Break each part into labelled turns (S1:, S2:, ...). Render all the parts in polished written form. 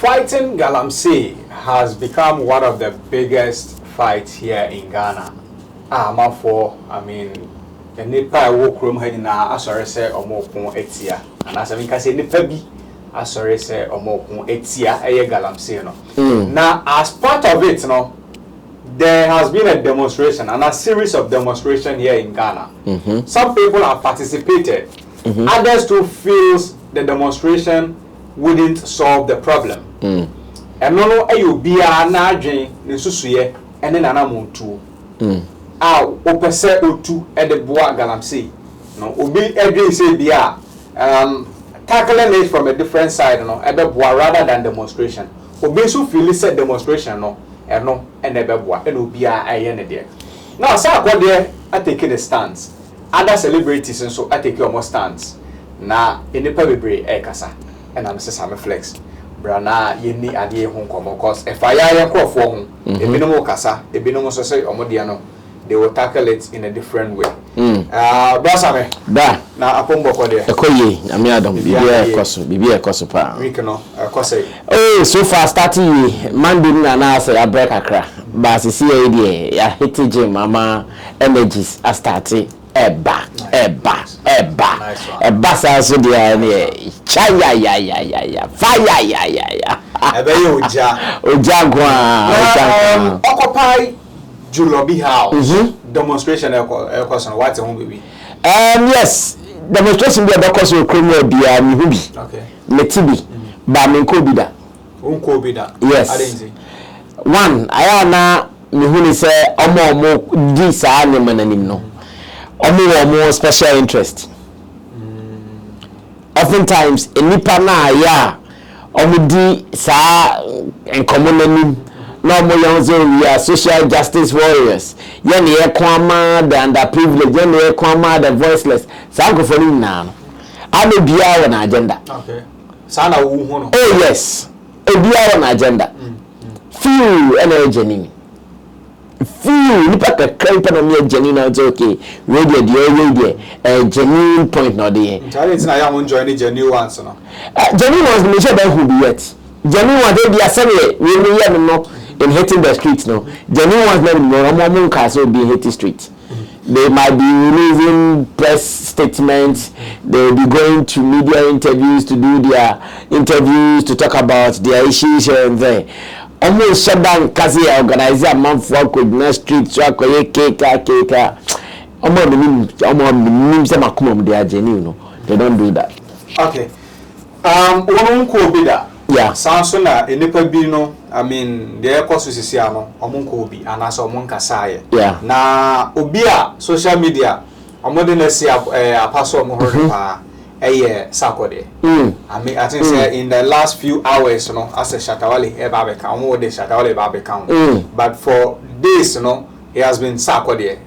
S1: fighting Galamsey has become one of the biggest fights here in Ghana. I mean, the Nipa walk room heading now, I sorry say or more etia, and as I say Nipa bi, I sorry say or more etia, Galamsey no. Now, as part of it, no, there has been a demonstration and a series of demonstrations here in Ghana. Some people have participated. Others too feels the demonstration wouldn't solve the problem. And no, you be a nargin, Nisusuye, and then anamuntu. Opese otu at the bois Galamsey. No, Ubi every say be tackling it from a different side, no, at the bois rather than demonstration. Ubi so feel said demonstration, no, and no, and the bois, and Ubi a there. Now, Sarkodie, I take the stance. Other celebrities and so I take your more stance. Na in the pebble kasa and I'm Sammy flex. Brana yeni adie hon komo cause if I am crop for home, a minimal kasa, a binomo say or modiano, they will tackle it in a different way. Brasame da na apombo kode. Ekoye, amiadom bibia koso pa. Rikano kose.
S2: Oh, so far starting Monday na say a break akra. But see idea ya hit gym mama energies are starting. Eba so dia chaya fire
S1: ebe
S2: oja gwa
S1: occupy Julobi House demonstration question what home baby
S2: yes demonstration be because we cromo bia mi hu bi
S1: okay
S2: metibi ba me ko bi da
S1: unko bi da
S2: yes
S1: adenzi
S2: one aya na mi hu ni se omo di sa ne mananim no more special interest. Oftentimes, in Nipa na ya, di sa in common no more young we are social justice warriors. Yen ye kwama the underprivileged, yen ye kwama the voiceless. Sanko for him now. I may be on agenda.
S1: Okay. Sana uhono.
S2: Oh yes, a be on agenda. Few energy. Few nipa kakra na me genuine na okay radio the genuine point no dey
S1: talent na ya won join the genuine ones no
S2: genuine ones me sure that who be yet genuine ones dey be assembly we hear no in hitting the streets no genuine ones no mo cast will be in hitting street. They might be releasing press statements, they'll be going to media interviews to do their interviews to talk about their issues here and there. Almost shut down kasi organize a month for could street so akoye cake. Omo say makumom they are genuine no. They don't do that.
S1: Okay. Wonun ko bi da.
S2: Yeah.
S1: Sanso na enipa bi no, I mean, the course is no, omun ko bi anasa omun kasaye.
S2: Yeah.
S1: Na obi a social media, omode na si apaso omo hore pa. Sarkodie. I mean, I think say in the last few hours, you know, as a Shatta Wale, but for days, you know, he has been Sarkodie.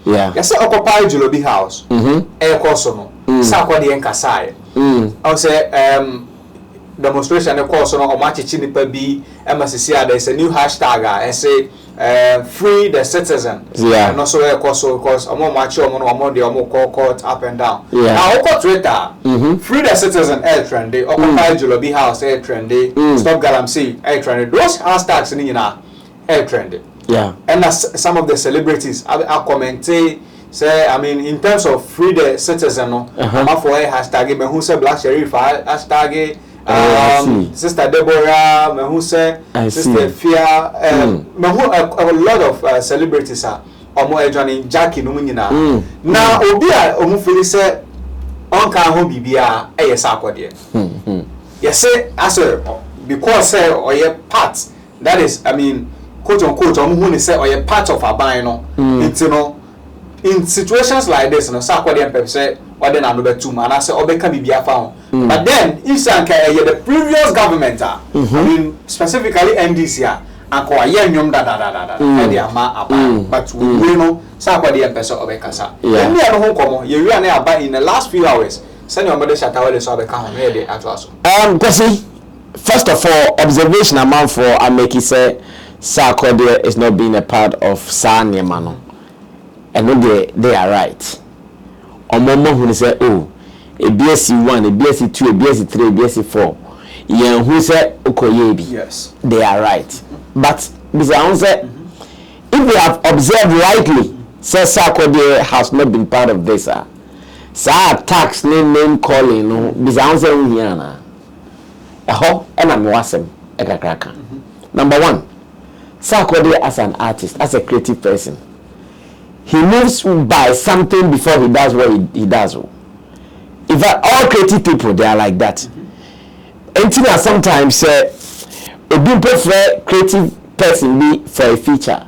S1: Yeah. Yes, occupy Julobi House. Sarkodie and Kasai. I say demonstration of course on Omachi Nipa B MSCA there's a new hashtag and say free the citizen.
S2: Yeah.
S1: And also because omo machi omo de omo court up and down.
S2: Yeah.
S1: Now oko Twitter free the citizen trendy, occupy Julobi House trendy, stop Galamsey trendy. Those hashtags ni na trendy.
S2: Yeah.
S1: And some of the celebrities are commenting say I mean in terms of free the citizen no for hashtag me who say Black Sheriff hashtag Sister Deborah, me who say Sister Fia, me who a lot of celebrities are omo joining Jackie no nyina. Na obi a omo feel say on kan ho bibia e Sarkodie. Yes say as because say or part that is I mean quote unquote omo who say or part of aban no. It's no in situations like this no Sarkodie and Pep say or then another two man I say obeka bibia found. But then if the previous government I mean specifically NDC and ko aye nyom da e dey ama aba but we know Sarkodie and person obekasa. Then me no ho komo ye wi na aba in the last few hours send your mother Shatta Wale so obeka ho me dey atwaso.
S2: Kwesi, first of all observation amount for Ameki say Sarkodie is not being a part of Sanye Mano. And no they are right. Omomo who say oh a BSc 1, a BSc 2, a BSc 3, a BSc 4. yen who say okoyebi.
S1: Yes.
S2: They are right. But Mr. say if we have observed rightly, says Sarkodie has not been part of this. Sa tax name calling no Mr. say here na. Eho and I'm wasem ekakaka. Number one, Sarkodie as an artist, as a creative person, he moves by something before he does what he does. In fact, all creative people, they are like that. Until sometimes say a big prefer creative person be for a feature.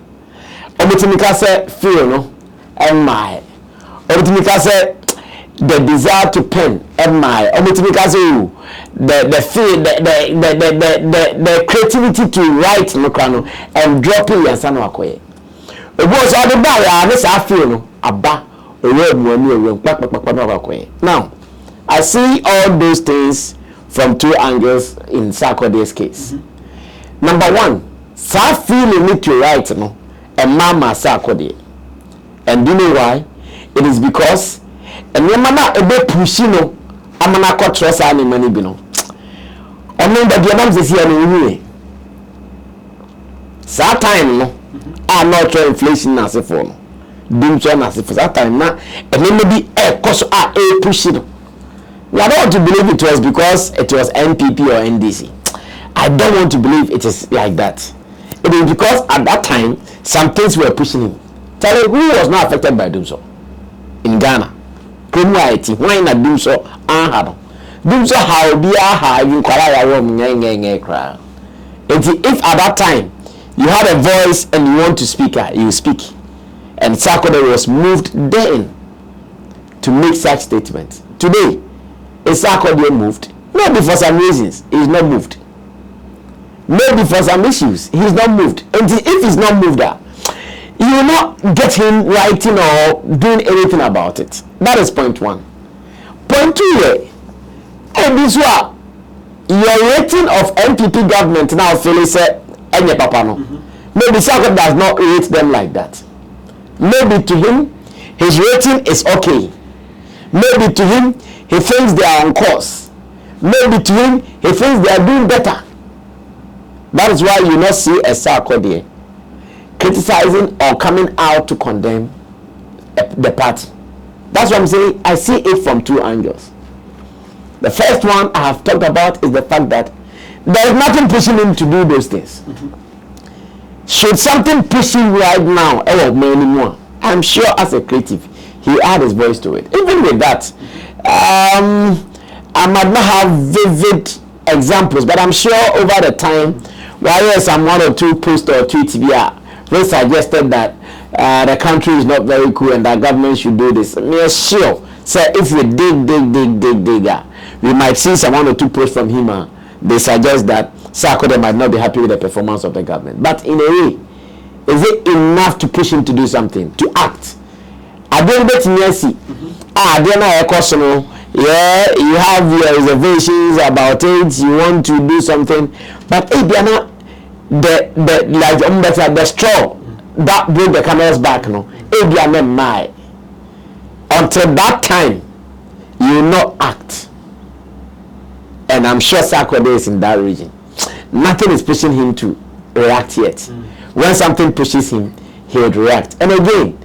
S2: Obitimika say feel no and my. Obitimika say the desire to pen and my. Obitimika say the feel the creativity to write no krano and dropping your son akoye. Because all the bar this I feel no aba now I see all those things from two angles in Sarkodie's case. Number one, sa feeling need to write no and mama Sarkodie. And do you know why? It is because and your mama a bit pushino amana ko trust any money bi no. Omo da dia nam sesi anu wi. Sa time no are not inflation as if for no. Dim so na as if that time na and maybe a cost a pushino. I don't want to believe it was because it was NPP or NDC. I don't want to believe it is like that. It is because at that time some things were pushing him. Tell me who was not affected by Dumso in Ghana. Criminality. Why not Dumso? Dumso how be a you cry. If at that time you had a voice and you want to speak, you speak. And Sarkodie was moved then to make such statements. Today, is Sarkodie moved? Maybe for some reasons, he's not moved. Maybe for some issues, he's not moved. And if he's not moved, you will not get him writing or doing anything about it. That is point one. Point two, and this one, your rating of NPP government now, Phyllis said, Enye Papa no. Maybe Sarkodie does not rate them like that. Maybe to him, his rating is okay. Maybe to him, he thinks they are on course. Maybe to him, he thinks they are doing better. That is why you not see a Sarkodie criticizing or coming out to condemn the party. That's what I'm saying. I see it from two angles. The first one I have talked about is the fact that there is nothing pushing him to do those things. Should something push him right now, anymore, I'm sure as a creative, he add his voice to it. Even with that, I might not have vivid examples, but I'm sure over the time, while some one or two posts or tweets they suggested that the country is not very cool and that government should do this. I'm sure. So if we dig, we might see some one or two posts from him. They suggest that Sarkodie might not be happy with the performance of the government. But in a way, is it enough to push him to do something, to act? I don't bet in see. I don't know a question. Yeah, you have your reservations about it. You want to do something, but if you're not the straw that broke the camel's back, no, if you're not my until that time, you will not act. And I'm sure Sarkodie is in that region. Nothing is pushing him to react yet. When something pushes him, he would react. And again,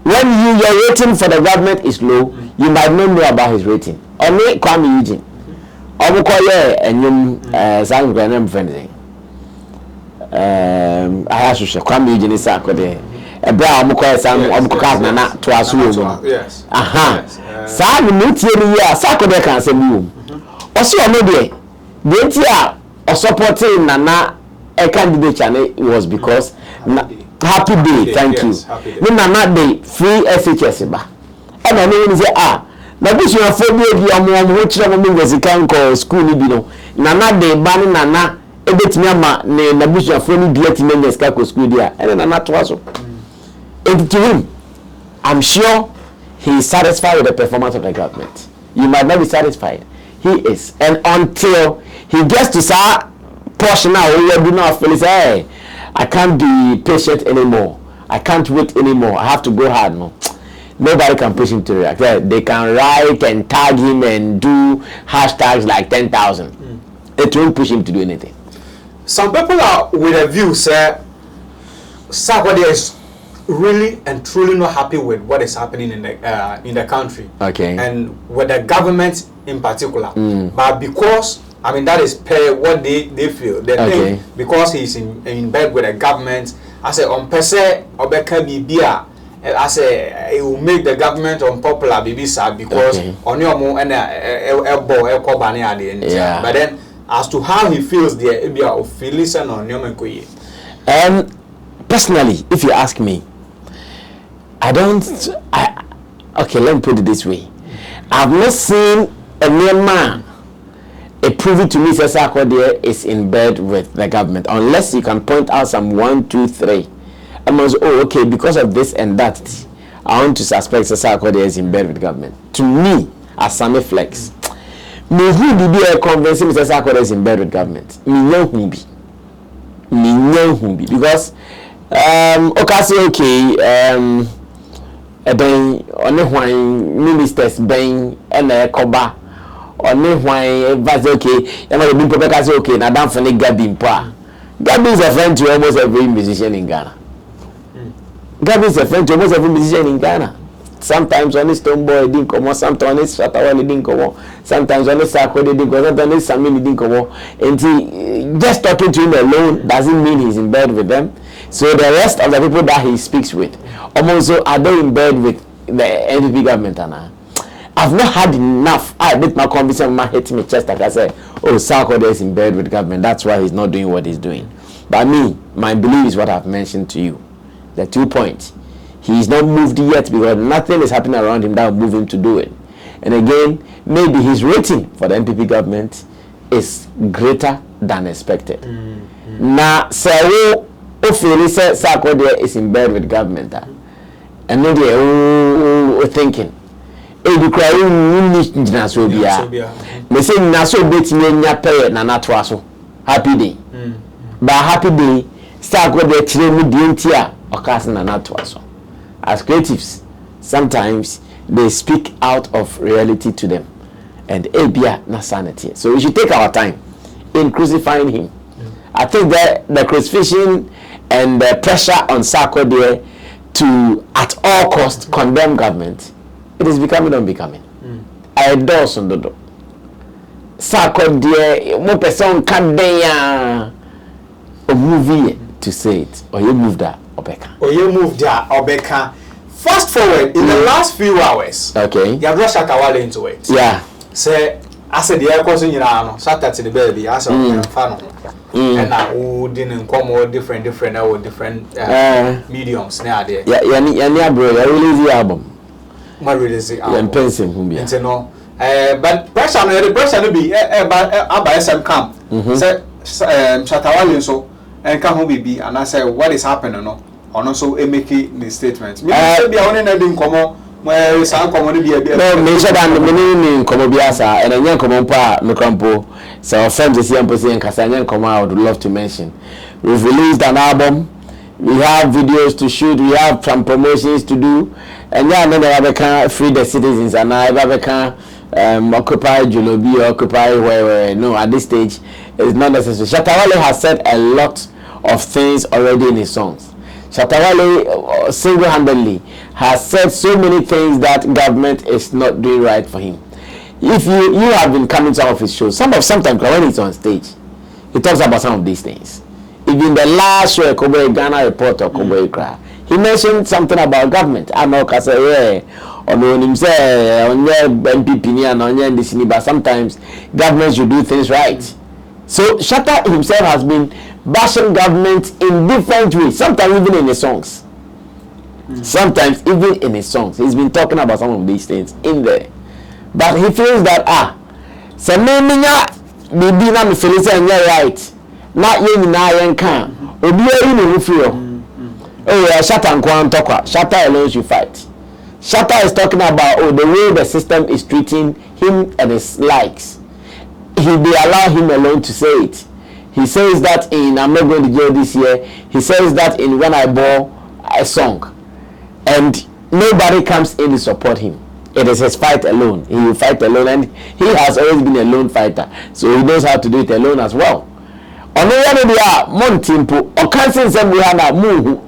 S2: when your rating for the government is low, you might not know about his rating. Only Kwame Eugene. Omukoye and you sang Granam friendly. I have to say Kwame Eugene is Sarkodie. A brown Omukoye sang Omukoka Nana to us.
S1: Yes.
S2: Aha. Sam Mutia Sarkodie can say you. Also, maybe the supporting Nana a candidate channel was because happy day, thank you. Nana day free SHS ba. And I know say na busu ya phobia bi omo ho kire mo ngezi kan ko school ni bi no. Nana day ban Nana ebetimi ama na busu ya phobia bi atime ngezi kan ko school dia. And Nana to aso. And to him, I'm sure he is satisfied with the performance of the government. You might not be satisfied. He is. And until he gets to that portion now, we do not feel hey, I can't be patient anymore. I can't wait anymore. I have to go hard. No, nobody can push him to react. They can write and tag him and do hashtags like 10,000. it won't push him to do anything.
S1: Some people are with a view, say, Sarkodie is really and truly not happy with what is happening in the country.
S2: Okay.
S1: And with the government in particular. But because, I mean, that is per what they feel. They think because he's in bed with the government, I say, on per se, Obeka Bibia, I say, it will make the government unpopular, Bibisa, because on your mo and elbow, Elkobani at the end. But then, as to how he feels there, it be a listen on Yomenkoye.
S2: Personally, if you ask me, okay, let me put it this way. I've not seen a mere man proving to me that Sarkodie is in bed with the government, unless you can point out some 1, 2, 3. I must, okay, because of this and that, I want to suspect that Sarkodie is in bed with the government. To me, as Sammy Flex, me who be convincing me that Sarkodie is in bed with government. Me know who be. Because ben on ministers ben and koba on was okay and be people say okay na dan for Gabi mpa. Gabi is a friend to almost every musician in Ghana. Gabi is a friend to almost every musician in Ghana. Sometimes on Stone Boy didn't come on, sometimes on Shatta didn't come on, sometimes on Sarkodie didn't come on, sometimes on Sammy didn't come on. And just talking to him alone doesn't mean he's in bed with them. So the rest of the people that he speaks with, almost are they in bed with the NPP government? I've not had enough. I did my conversation, my hit me chest like I said, oh, Sarkodie is in bed with government. That's why he's not doing what he's doing. But me, my belief is what I've mentioned to you. The 2 points. He's not moved yet because nothing is happening around him that will move him to do it. And again, maybe his rating for the NPP government is greater than expected. Now, so if you say Sarkodie is in bed with government, and then they're thinking, "Hey, you cry, you need to so be they say naso bet me nya pay na natwaso happy day." But happy day, Sarkodie chire mu di ntia okase na natwaso. As creatives, sometimes they speak out of reality to them, and ebia na sanity. So we should take our time in crucifying him. I think that the crucifixion and the pressure on Sarkodie to at all costs condemn government, it is becoming unbecoming. I endorse on the door. Sarkodie, mo person can a movie to say it, or you move that Obeka. Fast forward in the last few hours. Okay. You have rushed Shatta into it. Yeah. Say, I said the air cousin, you know, Shatta to the baby. I said, fan. And now didn't come all different mediums now there. Yeah, bro. I release the album. My release the album. And no. But pressure, the pressure will be about SM camp. Say, Shatta so and come be and I say, what is happening? No. And also making the statement. Maybe I want to come where some common be a bit. No, me said I'm the meaning come biasa and then come pa me campo. So friends is here and Casanyan come out would love to mention. We've released an album. We have videos to shoot. We have some promotions to do. And yeah, then I can free the citizens and I can occupy Julobi, occupy where no at this stage it's not necessary. Shatta has said a lot of things already in his songs. Shatta single-handedly has said so many things that government is not doing right for him. If you have been coming to some of his shows, sometimes when he's on stage, he talks about some of these things. Even the last show, Kobe Ghana report or Kobe Kra, he mentioned something about government. I know because on him say on your MPP and on your this, but sometimes government should do things right. So Shatta himself has been bashing government in different ways, sometimes even in his songs. Sometimes even in his songs, he's been talking about some of these things in there. But he feels that so maybe na me feel say right. Not yen na yen can. Obi ayi no feel. Oh yeah, Shatta nkwan tokwa. Shatta alone should fight. Shatta is talking about the way the system is treating him and his likes. They allow him alone to say it. He says that in I'm not going to jail this year. He says that in When I Bore a Song. And nobody comes in to support him. it is his fight alone. He will fight alone, and he has always been a lone fighter, so he knows how to do it alone as well. On the other day, Montimpo, or cancer some we have a move.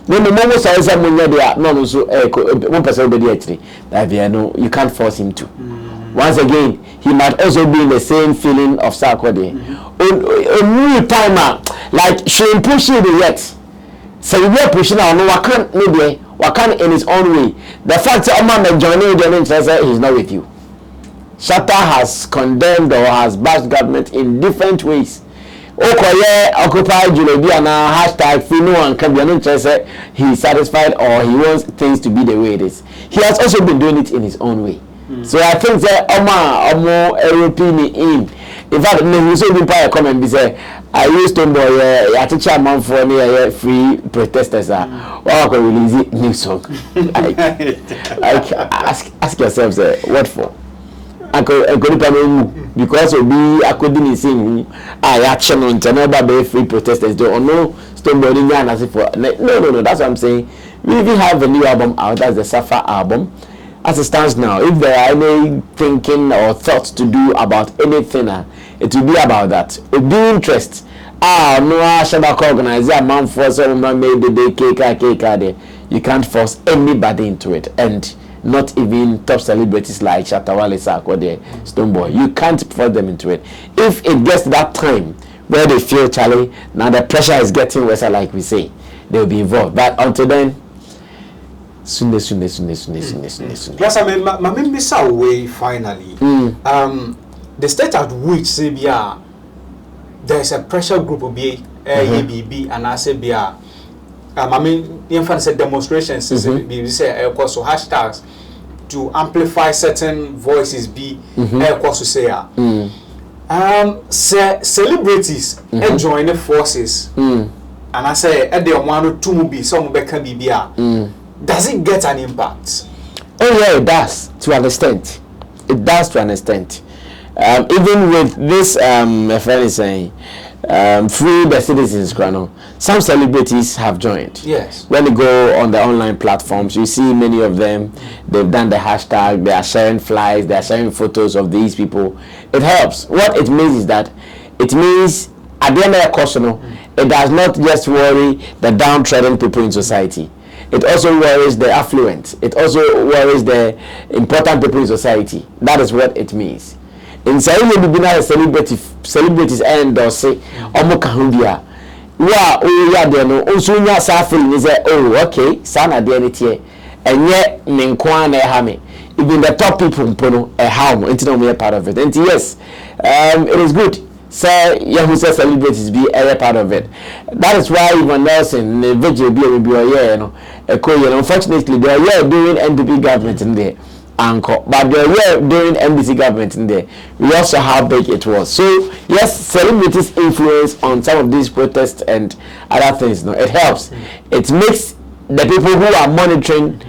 S2: When the moment says someone there, no, so 1% actually, that you can't force him to. Once again, he might also be in the same feeling of Sarkodie. A new timer, like she ain't pushing it yet. So you are pushing out, no, I can't maybe, I can't in his own way. The fact that Oman joining he's not with you. Shatta has condemned or has bashed government in different ways. Okoye occupy Julebi and hashtag Fino and Kabiano say he's satisfied or he wants things to be the way it is. He has also been doing it in his own way. So I think that Omo European in fact, we so been a comment be say I used to boy I teach a man for near free protesters I can release it new song. Like ask yourself what for? I could because of be I couldn't sing action on Janaba free protesters do or no stonebody as if for no that's what I'm saying. We even have a new album out, that's the Safa album. As it stands now, if there are any thinking or thoughts to do about anything, it will be about that. It will be interest. No, I shall organize a man for someone made the day cake there. You can't force anybody into it, and not even top celebrities like Shatta, Wale, Sarkodie, Stoneboy. You can't force them into it. If it gets to that time where they feel Charlie, now the pressure is getting worse, like we say, they'll be involved. But until then, soon. Yes,
S1: I mean, my miss away finally. The state at which CBR there's a pressure group of ABB and I say BR. I mean, the infant said demonstrations, we say so hashtags to amplify certain voices be to say celebrities join the forces and I say at the one or two be some can be BR. Does it get an impact?
S2: Oh yeah, it does to an extent. It does to an extent. Even with this, my friend is saying, free the citizens, some celebrities have joined.
S1: Yes.
S2: When you go on the online platforms, you see many of them. They've done the hashtag. They are sharing flyers. They are sharing photos of these people. It helps. What it means is that it means at the end of the course, it does not just worry the downtrodden people in society. It also worries the affluent. It also worries the important people in society. That is what it means. In saying you be now celebrities and or say omo kahundia. We are there no also nya sa feeling is oh okay, sana there netie. Enye me nko na ha me. Even the top people mpono how mo enti no me part of it. And yes, it is good. Say who says celebrities be a part of it. That is why even Nelson the vigil be unfortunately they are doing NDP government in there but they are doing NDC government in there. We also how big it was. So yes, celebrities influence on some of these protests and other things. It helps. It makes the people who are monitoring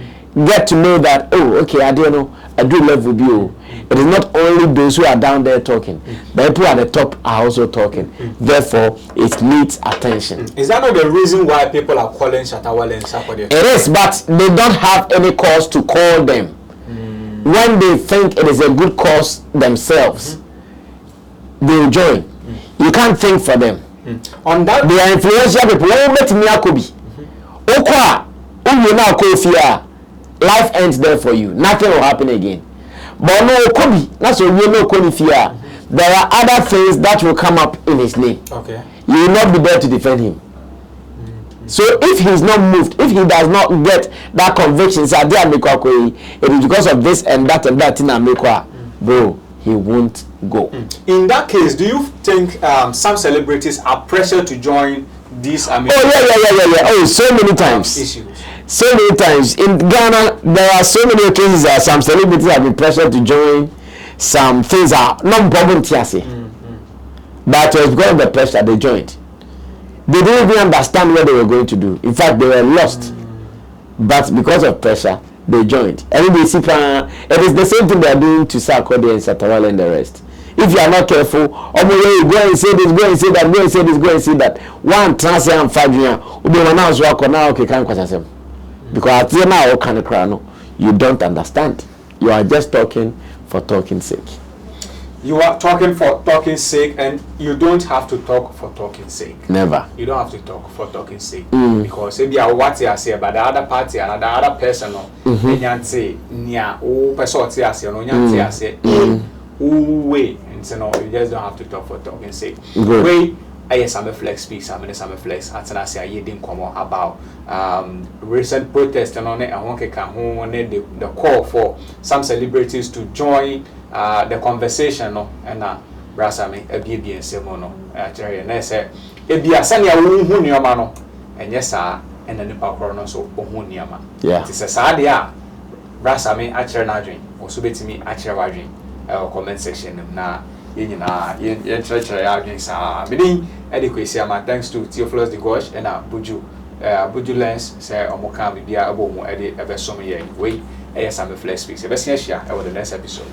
S2: get to know that okay, I don't know, I do love with you. It is not only those who are down there talking. The people at the top are also talking. Therefore, it needs attention.
S1: Is that not the reason why people are calling Shatta, Wale and Sarkodie?
S2: It is, but they don't have any cause to call them. When they think it is a good cause themselves, they will join. You can't think for them.
S1: On that,
S2: they are influential people. Life ends there for you. Nothing will happen again. But no Kobe, that's what you know Kobe fear. There are other things that will come up in his name.
S1: Okay.
S2: You will not be there to defend him. So if he's not moved, if he does not get that conviction, it is because of this and that in bro, he won't go.
S1: In that case, do you think some celebrities are pressured to join these?
S2: Oh yeah. Oh, so many times.
S1: Issues.
S2: So many times in Ghana, there are so many occasions that some celebrities have been pressured to join. Some things are not problem, but it was because of the pressure they joined. They didn't even understand what they were going to do. In fact, they were lost. But because of pressure, they joined. And it is the same thing they are doing to Sarkodie and Shatta, Wale and the rest. If you are not careful, go and say this, go and say that, go and say this, go and say that. One trans and 5 years, now okay, can't question them. Because now you don't understand. you are just talking for talking's sake.
S1: You are talking for talking's sake, and you don't have to talk for talking's sake.
S2: Never.
S1: You don't have to talk for talking's sake. Because if you are what you say about the other party and the other person, and say, "Nya, oh, person say, no, nya say, way," and so no, you just don't have to talk for talking's sake. Way, I Sammy Flex piece. I'm in Sammy Flex. And I say, I didn't come about recent protest and on it. I want to come home on it. The call for some celebrities to join the conversation, no, and Brasami, a baby and Simono, actually, and I said, if you are sending a woman, your man, and yes, sir, and then the power so Ohuniama.
S2: Yeah,
S1: it's a sad, yeah. Brasami, actually, not drink, or so to me, actually, drink, comment section, now, you church, meaning adequacy, thanks to Theophilus de Gauche and Buju Lens, say, Omokami, be able to edit a best some year. Wait, Sammy Flex speaks. The best year, over the next episode,